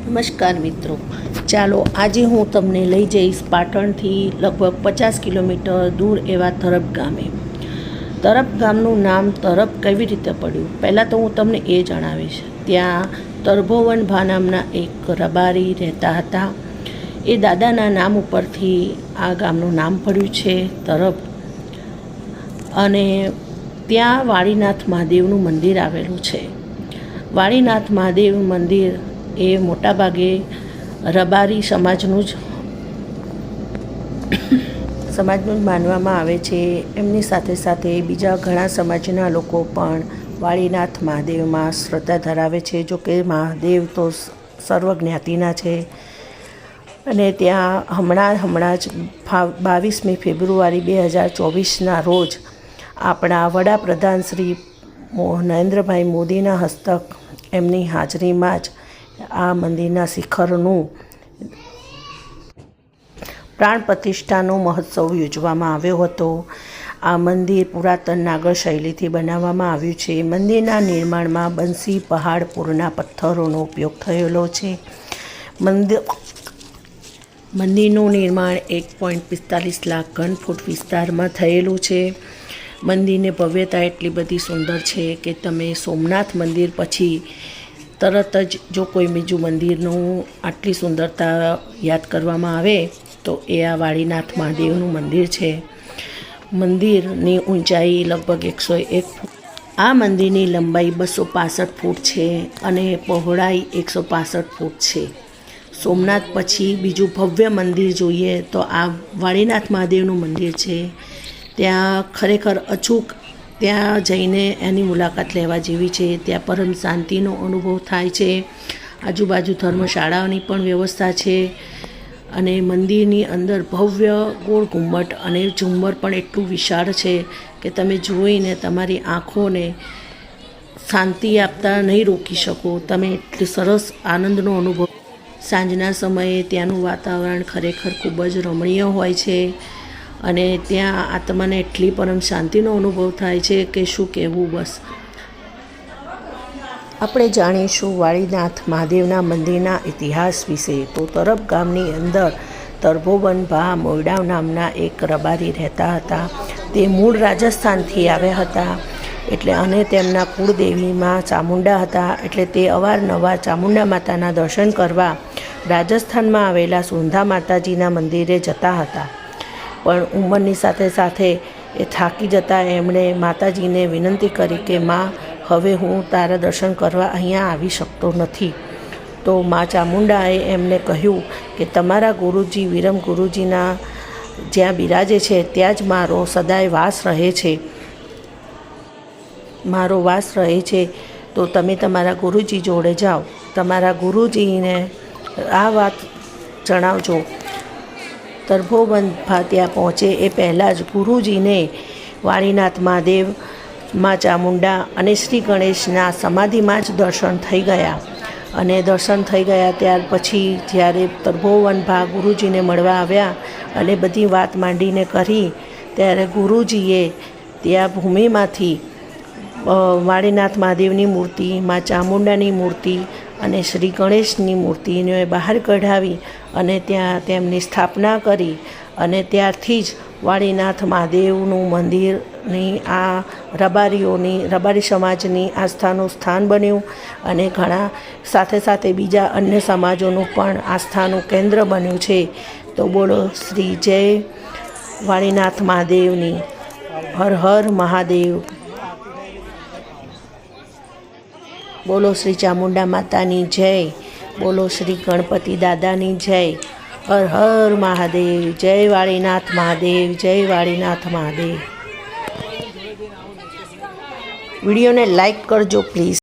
નમસ્કાર મિત્રો, ચાલો આજે હું તમને લઈ જઈશ પાટણથી લગભગ 50 કિલોમીટર દૂર એવા તરફ ગામે. તરફ ગામનું નામ તરફ કેવી રીતે પડ્યું પહેલાં તો હું તમને એ જણાવીશ. ત્યાં તરભોવનભા નામના એક રબારી રહેતા હતા. એ દાદાના નામ ઉપરથી આ ગામનું નામ પડ્યું છે તરફ. અને ત્યાં વાળીનાથ મહાદેવનું મંદિર આવેલું છે. વાળીનાથ મહાદેવ મંદિર એ મોટાભાગે રબારી સમાજનું જ માનવામાં આવે છે. એમની સાથે સાથે બીજા ઘણા સમાજના લોકો પણ વાળીનાથ મહાદેવમાં શ્રદ્ધા ધરાવે છે. જો કે મહાદેવ તો સર્વ જ્ઞાતિના છે. અને ત્યાં હમણાં જ 22મી ફેબ્રુઆરી 2024ના રોજ આપણા વડાપ્રધાન શ્રી નરેન્દ્રભાઈ મોદીના હસ્તક એમની હાજરીમાં જ આ મંદિરના શિખરનું પ્રાણ પ્રતિષ્ઠાનો મહોત્સવ યોજવામાં આવ્યો હતો. આ મંદિર પુરાતન નાગર શૈલીથી બનાવવામાં આવ્યું છે. મંદિરના નિર્માણમાં બંસી પહાડપુરના પથ્થરોનો ઉપયોગ થયેલો છે. મંદિરનું નિર્માણ 1.45 લાખ ઘન ફૂટ વિસ્તારમાં થયેલું છે. મંદિરની ભવ્યતા એટલી બધી સુંદર છે કે તમે સોમનાથ મંદિર પછી તરત જ જો કોઈ બીજું મંદિરનું આટલી સુંદરતા યાદ કરવામાં આવે તો એ આ વાળીનાથ મહાદેવનું મંદિર છે. મંદિરની ઊંચાઈ લગભગ 101 ફૂટ. આ મંદિરની લંબાઈ 265 ફૂટ છે અને પહોળાઈ 165 ફૂટ છે. સોમનાથ પછી બીજું ભવ્ય મંદિર જોઈએ તો આ વાળીનાથ મહાદેવનું મંદિર છે. ત્યાં ખરેખર અચૂક ત્યાં જઈને એની મુલાકાત લેવા જેવી છે. ત્યાં પરમ શાંતિનો અનુભવ થાય છે. આજુબાજુ ધર્મશાળાઓની પણ વ્યવસ્થા છે. અને મંદિરની અંદર ભવ્ય ગોળ ઘુમ્મટ અને ઝુમ્મર પણ એટલું વિશાળ છે કે તમે જોઈને તમારી આંખોને શાંતિ આપતા નહીં રોકી શકો. તમે એટલી સરસ આનંદનો અનુભવ. સાંજના સમયે ત્યાંનું વાતાવરણ ખરેખર ખૂબ જ રમણીય હોય છે. અને ત્યાં આત્માને એટલી પરમ શાંતિનો અનુભવ થાય છે કે શું કહેવું. બસ આપણે જાણીશું વાળીનાથ મહાદેવના મંદિરના ઇતિહાસ વિશે. તો તરફ ગામની અંદર તરભોવનભા મોયડા નામના એક રબારી રહેતા હતા. તે મૂળ રાજસ્થાનથી આવ્યા હતા એટલે અને તેમના કુળદેવીમાં ચામુંડા હતા. એટલે તે અવારનવાર ચામુંડા માતાના દર્શન કરવા રાજસ્થાનમાં આવેલા સુંધા માતાજીના મંદિરે જતા હતા. પણ ઉંમરની સાથે સાથે એ થાકી જતા એમણે માતાજીને વિનંતી કરી કે માં, હવે હું તારા દર્શન કરવા અહીંયા આવી શકતો નથી. તો માં ચામુંડાએ એમને કહ્યું કે તમારા ગુરુજી વિરમ ગુરુજીના જ્યાં બિરાજે છે ત્યાં જ મારો સદાય વાસ રહે છે. તો તમે તમારા ગુરુજી જોડે જાઓ, તમારા ગુરુજીને આ વાત જણાવજો. તરભોવનભા ત્યાં પહોંચે એ પહેલાં જ ગુરુજીને વાળીનાથ મહાદેવ, મા ચામુંડા અને શ્રી ગણેશના સમાધિમાં જ દર્શન થઈ ગયા. અને દર્શન થઈ ગયા ત્યાર પછી જ્યારે તરભોવનભા ગુરુજીને મળવા આવ્યા અને બધી વાત માંડીને કરી ત્યારે ગુરુજીએ ત્યાં ભૂમિમાંથી વાળીનાથ મહાદેવની મૂર્તિ, મા ચામુંડાની મૂર્તિ અને શ્રી ગણેશની મૂર્તિને બહાર કઢાવી અને ત્યાં તેમની સ્થાપના કરી. અને ત્યારથી જ વાળીનાથ મહાદેવનું મંદિરની આ રબારી સમાજની આસ્થાનું સ્થાન બન્યું. અને ઘણા સાથે સાથે બીજા અન્ય સમાજોનું પણ આસ્થાનું કેન્દ્ર બન્યું છે. તો બોલો શ્રી જય વાળીનાથ મહાદેવની. હર હર મહાદેવ. બોલો શ્રી ચામુંડા માતાની જય. બોલો શ્રી ગણપતિ દાદાની જય. હર હર મહાદેવ. જય વાળીનાથ મહાદેવ. જય વાળીનાથ મહાદેવ. વિડીયોને લાઈક કરજો પ્લીઝ.